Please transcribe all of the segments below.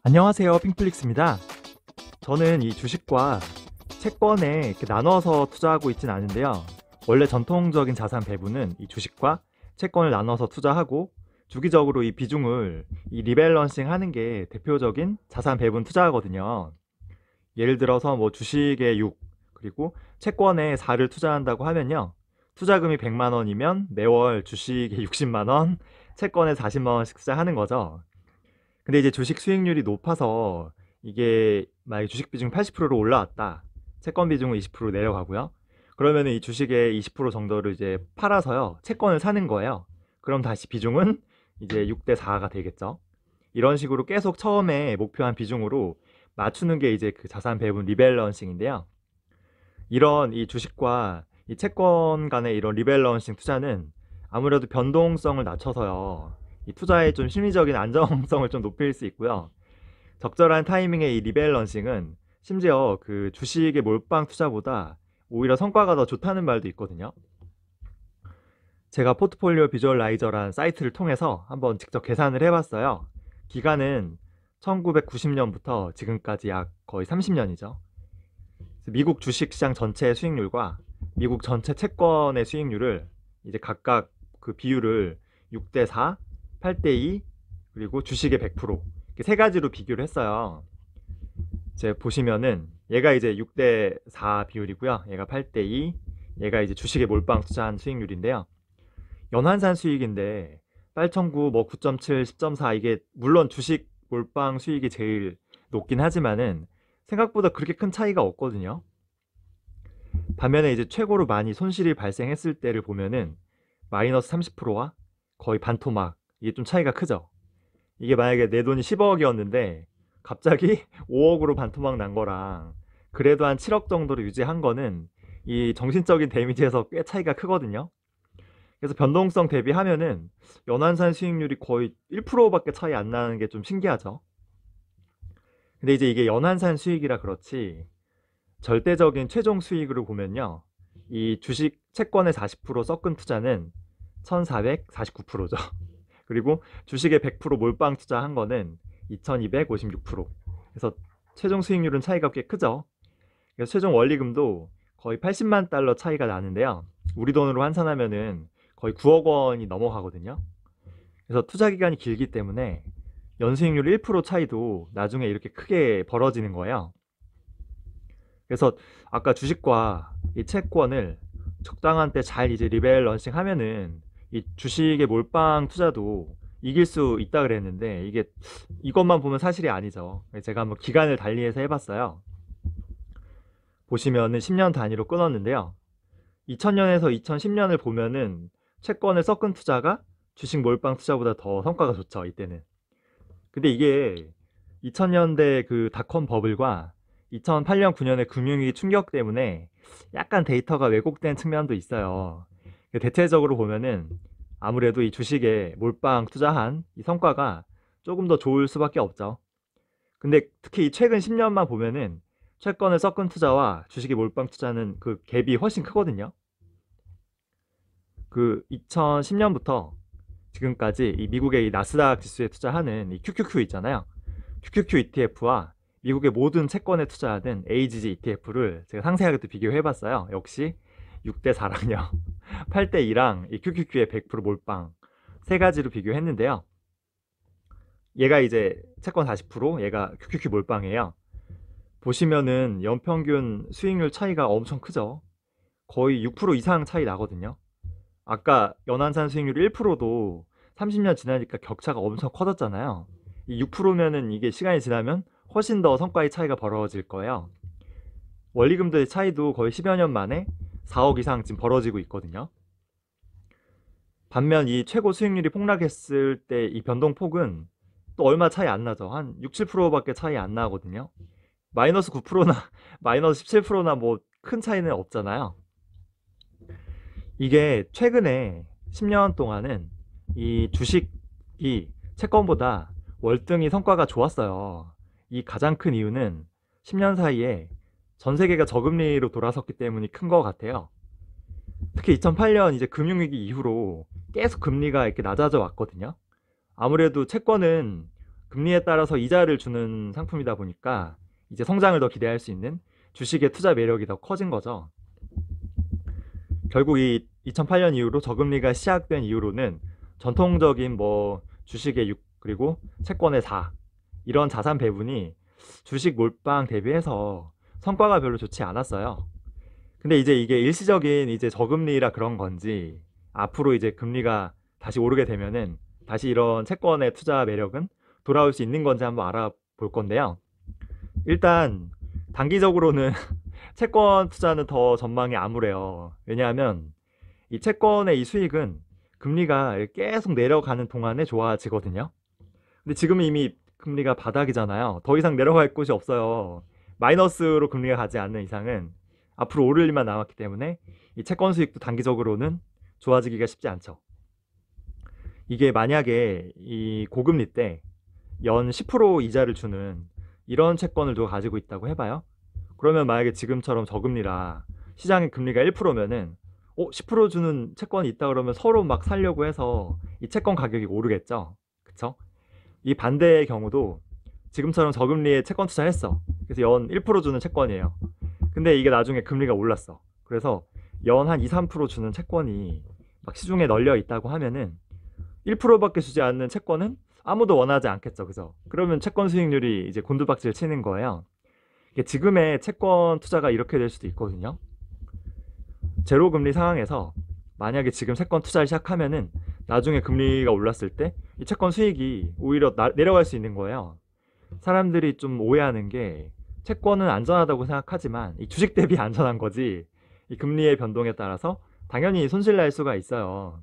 안녕하세요. 핑플릭스입니다. 저는 이 주식과 채권에 이렇게 나눠서 투자하고 있진 않은데요. 원래 전통적인 자산 배분은 이 주식과 채권을 나눠서 투자하고 주기적으로 이 비중을 이 리밸런싱 하는 게 대표적인 자산 배분 투자거든요. 예를 들어서 뭐 주식에 6, 그리고 채권에 4를 투자한다고 하면요. 투자금이 100만 원이면 매월 주식에 60만 원, 채권에 40만 원씩 투자하는 거죠. 근데 이제 주식 수익률이 높아서 이게 만약에 주식 비중이 80%로 올라왔다. 채권 비중은 20% 내려가고요. 그러면 이 주식의 20% 정도를 이제 팔아서요. 채권을 사는 거예요. 그럼 다시 비중은 이제 6대 4가 되겠죠. 이런 식으로 계속 처음에 목표한 비중으로 맞추는 게 이제 그 자산 배분 리밸런싱인데요. 이런 이 주식과 이 채권 간의 이런 리밸런싱 투자는 아무래도 변동성을 낮춰서요. 이 투자의 좀 심리적인 안정성을 좀 높일 수 있고요. 적절한 타이밍의 이 리밸런싱은 심지어 그 주식의 몰빵 투자보다 오히려 성과가 더 좋다는 말도 있거든요. 제가 포트폴리오 비주얼라이저라는 사이트를 통해서 한번 직접 계산을 해봤어요. 기간은 1990년부터 지금까지 약 거의 30년이죠. 미국 주식시장 전체 수익률과 미국 전체 채권의 수익률을 이제 각각 그 비율을 6대 4, 8대 2, 그리고 주식의 100% 이렇게 세 가지로 비교를 했어요. 이제 보시면은 얘가 이제 6대 4 비율이고요. 얘가 8대 2, 얘가 이제 주식에 몰빵 투자한 수익률인데요. 연환산 수익인데 8,900, 뭐 9.7, 10.4 이게 물론 주식 몰빵 수익이 제일 높긴 하지만은 생각보다 그렇게 큰 차이가 없거든요. 반면에 이제 최고로 많이 손실이 발생했을 때를 보면은 마이너스 30%와 거의 반토막, 이게 좀 차이가 크죠. 이게 만약에 내 돈이 10억이었는데 갑자기 5억으로 반토막 난 거랑 그래도 한 7억 정도로 유지한 거는 이 정신적인 데미지에서 꽤 차이가 크거든요. 그래서 변동성 대비하면은 연환산 수익률이 거의 1%밖에 차이 안 나는 게 좀 신기하죠. 근데 이제 이게 연환산 수익이라 그렇지 절대적인 최종 수익으로 보면요. 이 주식 채권의 40% 섞은 투자는 1449%죠. 그리고 주식의 100% 몰빵 투자한 거는 2256%. 그래서 최종 수익률은 차이가 꽤 크죠. 그래서 최종 원리금도 거의 80만 달러 차이가 나는데요. 우리 돈으로 환산하면은 거의 9억 원이 넘어가거든요. 그래서 투자 기간이 길기 때문에 연수익률 1% 차이도 나중에 이렇게 크게 벌어지는 거예요. 그래서 아까 주식과 이 채권을 적당한 때 잘 이제 리밸런싱 하면은 이 주식의 몰빵 투자도 이길 수 있다 그랬는데 이게 이것만 보면 사실이 아니죠. 제가 한번 기간을 달리해서 해봤어요. 보시면은 10년 단위로 끊었는데요. 2000년에서 2010년을 보면은 채권을 섞은 투자가 주식 몰빵 투자보다 더 성과가 좋죠, 이때는. 근데 이게 2000년대 그 닷컴 버블과 2008년 9년의 금융위기 충격 때문에 약간 데이터가 왜곡된 측면도 있어요. 대체적으로 보면은 아무래도 이 주식에 몰빵 투자한 이 성과가 조금 더 좋을 수밖에 없죠. 근데 특히 이 최근 10년만 보면은 채권을 섞은 투자와 주식에 몰빵 투자는 그 갭이 훨씬 크거든요. 그 2010년부터 지금까지 이 미국의 이 나스닥 지수에 투자하는 이 QQQ 있잖아요. QQQ ETF와 미국의 모든 채권에 투자하는 AGG ETF를 제가 상세하게 또 비교해 봤어요. 역시 6대 4랑요. 8대 2랑 이 QQQ의 100% 몰빵 세 가지로 비교했는데요. 얘가 이제 채권 40%, 얘가 QQQ 몰빵이에요. 보시면은 연평균 수익률 차이가 엄청 크죠. 거의 6% 이상 차이 나거든요. 아까 연한산 수익률 1%도 30년 지나니까 격차가 엄청 커졌잖아요. 이 6%면은 이게 시간이 지나면 훨씬 더 성과의 차이가 벌어질 거예요. 원리금들의 차이도 거의 10여 년 만에 4억 이상 지금 벌어지고 있거든요. 반면 이 최고 수익률이 폭락했을 때 이 변동폭은 또 얼마 차이 안 나죠. 한 6, 7%밖에 차이 안 나거든요. 마이너스 9%나 마이너스 17%나 뭐 큰 차이는 없잖아요. 이게 최근에 10년 동안은 이 주식이 채권보다 월등히 성과가 좋았어요. 이 가장 큰 이유는 10년 사이에 전 세계가 저금리로 돌아섰기 때문이 큰 것 같아요. 특히 2008년 이제 금융위기 이후로 계속 금리가 이렇게 낮아져 왔거든요. 아무래도 채권은 금리에 따라서 이자를 주는 상품이다 보니까 이제 성장을 더 기대할 수 있는 주식의 투자 매력이 더 커진 거죠. 결국 이 2008년 이후로 저금리가 시작된 이후로는 전통적인 뭐 주식의 6 그리고 채권의 4 이런 자산 배분이 주식 몰빵 대비해서 성과가 별로 좋지 않았어요. 근데 이제 이게 일시적인 이제 저금리라 그런 건지 앞으로 이제 금리가 다시 오르게 되면은 다시 이런 채권의 투자 매력은 돌아올 수 있는 건지 한번 알아볼 건데요. 일단 단기적으로는 채권 투자는 더 전망이 암울해요. 왜냐하면 이 채권의 이 수익은 금리가 계속 내려가는 동안에 좋아지거든요. 근데 지금은 이미 금리가 바닥이잖아요. 더 이상 내려갈 곳이 없어요. 마이너스로 금리가 가지 않는 이상은 앞으로 오를 일만 남았기 때문에 이 채권 수익도 단기적으로는 좋아지기가 쉽지 않죠. 이게 만약에 이 고금리 때 연 10% 이자를 주는 이런 채권을 또 가지고 있다고 해봐요. 그러면 만약에 지금처럼 저금리라 시장의 금리가 1%면은 10% 주는 채권이 있다 그러면 서로 막 사려고 해서 이 채권 가격이 오르겠죠. 그쵸? 이 반대의 경우도 지금처럼 저금리에 채권 투자했어. 그래서 연 1% 주는 채권이에요. 근데 이게 나중에 금리가 올랐어. 그래서 연 한 2, 3% 주는 채권이 막 시중에 널려 있다고 하면은 1%밖에 주지 않는 채권은 아무도 원하지 않겠죠. 그죠? 그러면 채권 수익률이 이제 곤두박질 치는 거예요. 이게 지금의 채권 투자가 이렇게 될 수도 있거든요. 제로 금리 상황에서 만약에 지금 채권 투자를 시작하면은 나중에 금리가 올랐을 때 이 채권 수익이 오히려 내려갈 수 있는 거예요. 사람들이 좀 오해하는 게 채권은 안전하다고 생각하지만 이 주식 대비 안전한 거지 이 금리의 변동에 따라서 당연히 손실 날 수가 있어요.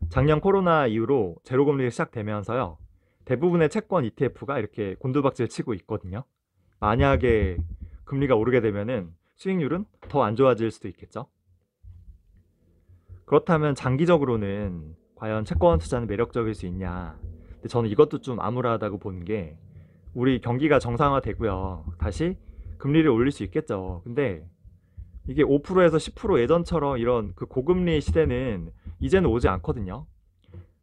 작년 코로나 이후로 제로금리가 시작되면서요. 대부분의 채권 ETF가 이렇게 곤두박질 치고 있거든요. 만약에 금리가 오르게 되면은 수익률은 더 안 좋아질 수도 있겠죠. 그렇다면 장기적으로는 과연 채권 투자는 매력적일 수 있냐? 근데 저는 이것도 좀 암울하다고 보는 게 우리 경기가 정상화되고요. 다시 금리를 올릴 수 있겠죠. 근데 이게 5%에서 10% 예전처럼 이런 그 고금리 시대는 이제는 오지 않거든요.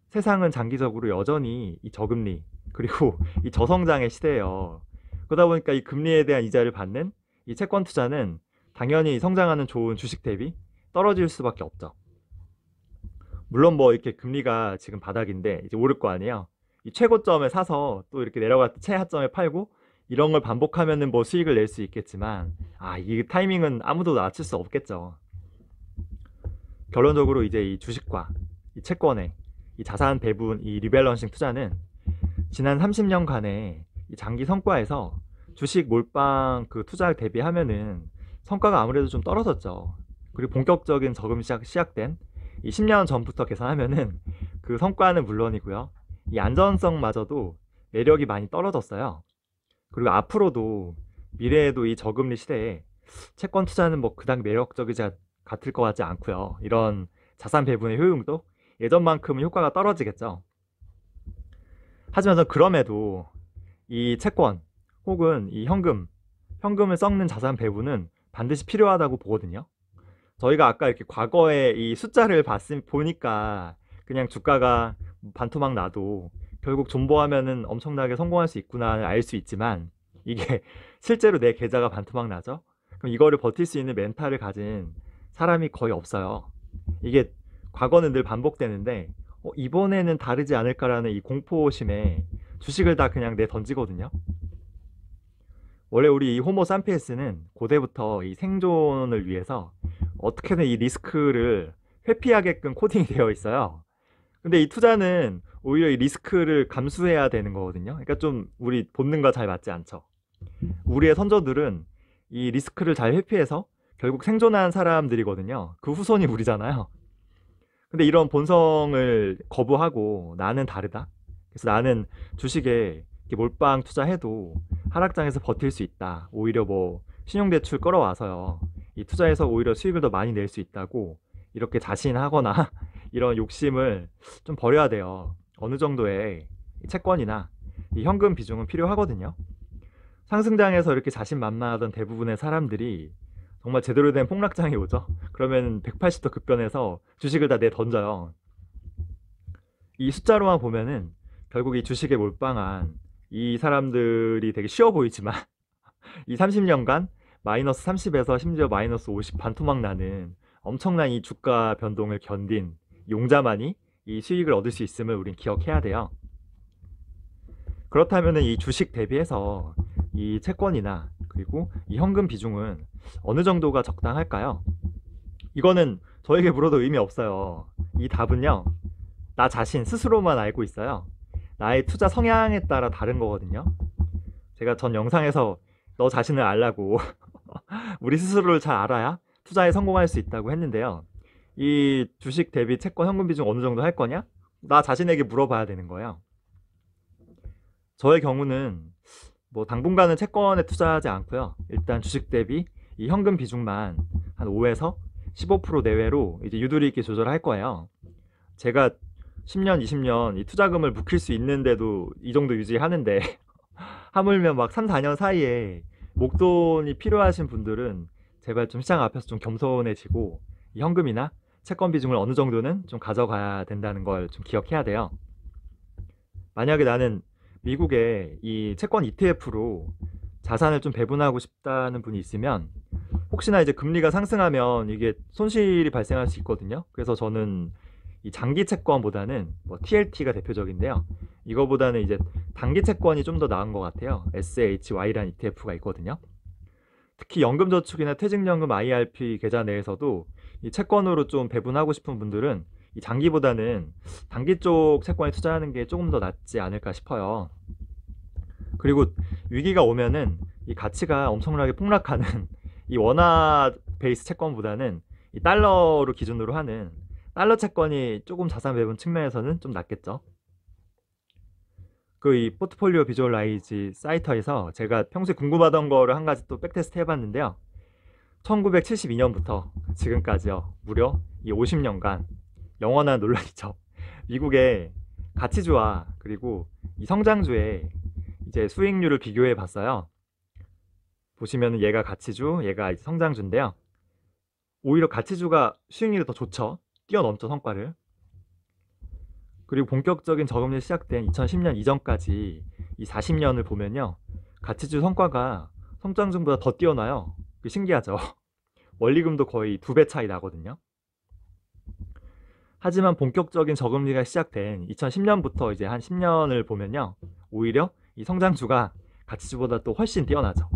세상은 장기적으로 여전히 이 저금리 그리고 이 저성장의 시대예요. 그러다 보니까 이 금리에 대한 이자를 받는 이 채권 투자는 당연히 성장하는 좋은 주식 대비 떨어질 수밖에 없죠. 물론 뭐 이렇게 금리가 지금 바닥인데 이제 오를 거 아니에요. 이 최고점에 사서 또 이렇게 내려갈 때 최하점에 팔고 이런 걸 반복하면은 뭐 수익을 낼 수 있겠지만 이 타이밍은 아무도 맞출 수 없겠죠. 결론적으로 이제 이 주식과 이 채권의 이 자산 배분 이 리밸런싱 투자는 지난 30년간의 이 장기 성과에서 주식 몰빵 그 투자를 대비하면은 성과가 아무래도 좀 떨어졌죠. 그리고 본격적인 저금 시작된 이 10년 전부터 계산하면은 그 성과는 물론이고요. 이 안전성마저도 매력이 많이 떨어졌어요. 그리고 앞으로도 미래에도 이 저금리 시대에 채권 투자는 뭐 그닥 매력적이지 같을 것 같지 않고요. 이런 자산 배분의 효용도 예전만큼은 효과가 떨어지겠죠. 하지만 저는 그럼에도 이 채권 혹은 이 현금을 섞는 자산 배분은 반드시 필요하다고 보거든요. 저희가 아까 이렇게 과거에 이 숫자를 보니까 그냥 주가가 반토막 나도 결국 존버하면은 엄청나게 성공할 수 있구나를 알 수 있지만 이게 실제로 내 계좌가 반토막 나죠? 그럼 이거를 버틸 수 있는 멘탈을 가진 사람이 거의 없어요. 이게 과거는 늘 반복되는데 이번에는 다르지 않을까라는 이 공포심에 주식을 다 그냥 내 던지거든요. 원래 우리 이 호모 산피에스는 고대부터 이 생존을 위해서 어떻게든 이 리스크를 회피하게끔 코딩이 되어 있어요. 근데 이 투자는 오히려 이 리스크를 감수해야 되는 거거든요. 그러니까 좀 우리 본능과 잘 맞지 않죠. 우리의 선조들은 이 리스크를 잘 회피해서 결국 생존한 사람들이거든요. 그 후손이 우리잖아요. 근데 이런 본성을 거부하고 나는 다르다. 그래서 나는 주식에 이렇게 몰빵 투자해도 하락장에서 버틸 수 있다. 오히려 뭐 신용대출 끌어와서요. 이 투자에서 오히려 수익을 더 많이 낼 수 있다고 이렇게 자신하거나 이런 욕심을 좀 버려야 돼요. 어느 정도의 채권이나 이 현금 비중은 필요하거든요. 상승장에서 이렇게 자신만만하던 대부분의 사람들이 정말 제대로 된 폭락장이 오죠. 그러면 180도 급변해서 주식을 다 내 던져요. 이 숫자로만 보면은 결국 이 주식에 몰빵한 이 사람들이 되게 쉬워 보이지만 이 30년간 마이너스 30에서 심지어 마이너스 50 반토막 나는 엄청난 이 주가 변동을 견딘 용자만이 이 수익을 얻을 수 있음을 우린 기억해야 돼요. 그렇다면 이 주식 대비해서 이 채권이나 그리고 이 현금 비중은 어느 정도가 적당할까요? 이거는 저에게 물어도 의미 없어요. 이 답은요, 나 자신 스스로만 알고 있어요. 나의 투자 성향에 따라 다른 거거든요. 제가 전 영상에서 너 자신을 알라고 우리 스스로를 잘 알아야 투자에 성공할 수 있다고 했는데요. 이 주식 대비 채권 현금 비중 어느 정도 할 거냐? 나 자신에게 물어봐야 되는 거예요. 저의 경우는 뭐 당분간은 채권에 투자하지 않고요. 일단 주식 대비 이 현금 비중만 한 5에서 15% 내외로 이제 유도리 있게 조절할 거예요. 제가 10년, 20년 이 투자금을 묵힐 수 있는데도 이 정도 유지하는데 하물며 막 3, 4년 사이에 목돈이 필요하신 분들은 제발 좀 시장 앞에서 좀 겸손해지고 이 현금이나 채권 비중을 어느 정도는 좀 가져가야 된다는 걸 좀 기억해야 돼요. 만약에 나는 미국의 이 채권 ETF로 자산을 좀 배분하고 싶다는 분이 있으면 혹시나 이제 금리가 상승하면 이게 손실이 발생할 수 있거든요. 그래서 저는 이 장기 채권보다는 뭐 TLT가 대표적인데요. 이거보다는 이제 단기 채권이 좀 더 나은 것 같아요. SHY라는 ETF가 있거든요. 특히 연금저축이나 퇴직연금 IRP 계좌 내에서도 이 채권으로 좀 배분하고 싶은 분들은 이 장기보다는 단기 쪽 채권에 투자하는 게 조금 더 낫지 않을까 싶어요. 그리고 위기가 오면은 이 가치가 엄청나게 폭락하는 이 원화 베이스 채권보다는 이 달러로 기준으로 하는 달러 채권이 조금 자산 배분 측면에서는 좀 낫겠죠. 그 이 포트폴리오 비주얼라이즈 사이트에서 제가 평소에 궁금하던 거를 한 가지 또 백테스트 해봤는데요. 1972년부터 지금까지요. 무려 이 50년간 영원한 논란이죠. 미국의 가치주와 그리고 이 성장주의 이제 수익률을 비교해 봤어요. 보시면 얘가 가치주, 얘가 이제 성장주인데요. 오히려 가치주가 수익률이 더 좋죠. 뛰어넘죠, 성과를. 그리고 본격적인 저금리 시작된 2010년 이전까지 이 40년을 보면요. 가치주 성과가 성장주보다 더 뛰어나요. 신기하죠. 원리금도 거의 2배 차이 나거든요. 하지만 본격적인 저금리가 시작된 2010년부터 이제 한 10년을 보면요. 오히려 이 성장주가 가치주보다 또 훨씬 뛰어나죠.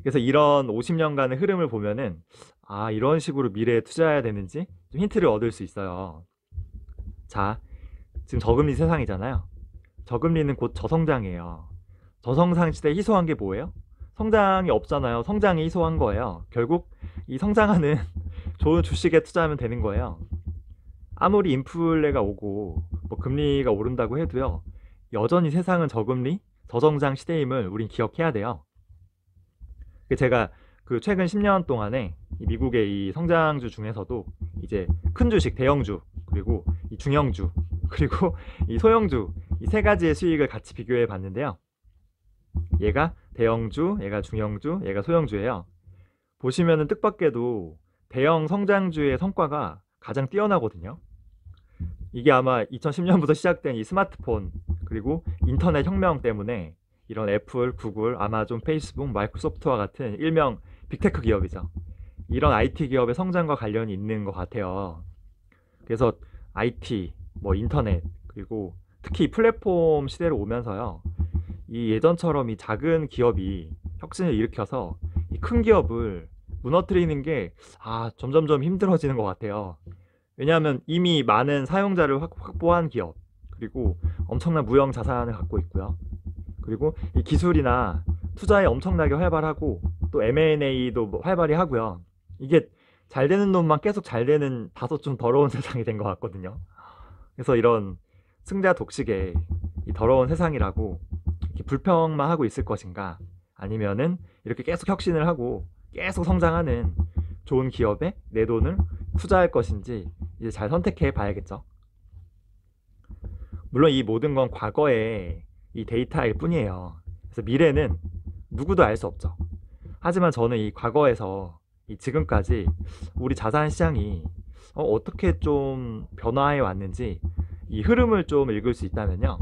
그래서 이런 50년간의 흐름을 보면은 아, 이런 식으로 미래에 투자해야 되는지 좀 힌트를 얻을 수 있어요. 자, 지금 저금리 세상이잖아요. 저금리는 곧 저성장이에요. 저성장 시대에 희소한 게 뭐예요? 성장이 없잖아요. 성장이 희소한 거예요. 결국 이 성장하는 좋은 주식에 투자하면 되는 거예요. 아무리 인플레가 오고 뭐 금리가 오른다고 해도요. 여전히 세상은 저금리, 저성장 시대임을 우린 기억해야 돼요. 제가 그 최근 10년 동안에 미국의 이 성장주 중에서도 이제 큰 주식, 대형주, 그리고 이 중형주, 그리고 이 소형주 이 세 가지의 수익을 같이 비교해 봤는데요. 얘가 대형주, 얘가 중형주, 얘가 소형주예요. 보시면은 뜻밖에도 대형 성장주의 성과가 가장 뛰어나거든요. 이게 아마 2010년부터 시작된 이 스마트폰 그리고 인터넷 혁명 때문에 이런 애플, 구글, 아마존, 페이스북, 마이크로소프트와 같은 일명 빅테크 기업이죠. 이런 IT 기업의 성장과 관련이 있는 것 같아요. 그래서 IT, 뭐 인터넷, 그리고 특히 플랫폼 시대로 오면서요. 이 예전처럼 이 작은 기업이 혁신을 일으켜서 이 큰 기업을 무너뜨리는 게 점점점 힘들어지는 것 같아요. 왜냐하면 이미 많은 사용자를 확보한 기업, 그리고 엄청난 무형 자산을 갖고 있고요. 그리고 이 기술이나 투자에 엄청나게 활발하고 또 M&A도 뭐 활발히 하고요. 이게 잘 되는 놈만 계속 잘 되는 다소 좀 더러운 세상이 된 것 같거든요. 그래서 이런 승자 독식의 이 더러운 세상이라고 이렇게 불평만 하고 있을 것인가, 아니면은 이렇게 계속 혁신을 하고 계속 성장하는 좋은 기업에 내 돈을 투자할 것인지 이제 잘 선택해 봐야겠죠. 물론 이 모든 건 과거의 이 데이터일 뿐이에요. 그래서 미래는 누구도 알 수 없죠. 하지만 저는 이 과거에서 이 지금까지 우리 자산 시장이 어떻게 좀 변화해 왔는지 이 흐름을 좀 읽을 수 있다면요.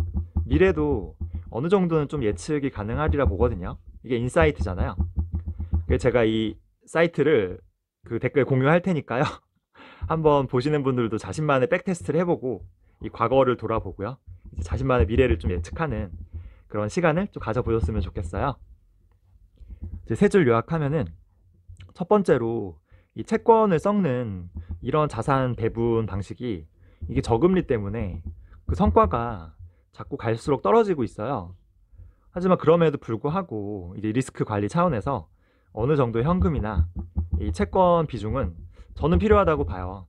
미래도 어느 정도는 좀 예측이 가능하리라 보거든요. 이게 인사이트잖아요. 그래서 제가 이 사이트를 그 댓글 공유할 테니까요. 한번 보시는 분들도 자신만의 백테스트를 해보고 이 과거를 돌아보고요. 이제 자신만의 미래를 좀 예측하는 그런 시간을 좀 가져보셨으면 좋겠어요. 이제 세 줄 요약하면은 첫 번째로 이 채권을 썩는 이런 자산 배분 방식이 이게 저금리 때문에 그 성과가 자꾸 갈수록 떨어지고 있어요. 하지만 그럼에도 불구하고 이제 리스크 관리 차원에서 어느 정도 현금이나 이 채권 비중은 저는 필요하다고 봐요.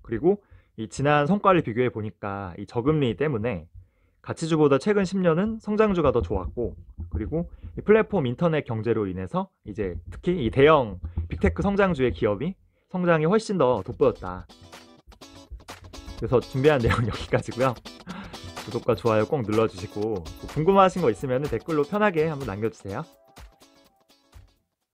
그리고 이 지난 성과를 비교해 보니까 이 저금리 때문에 가치주보다 최근 10년은 성장주가 더 좋았고, 그리고 이 플랫폼 인터넷 경제로 인해서 이제 특히 이 대형 빅테크 성장주의 기업이 성장이 훨씬 더 돋보였다. 그래서 준비한 내용 여기까지고요. 구독과 좋아요 꼭 눌러주시고 궁금하신 거 있으면 댓글로 편하게 한번 남겨주세요.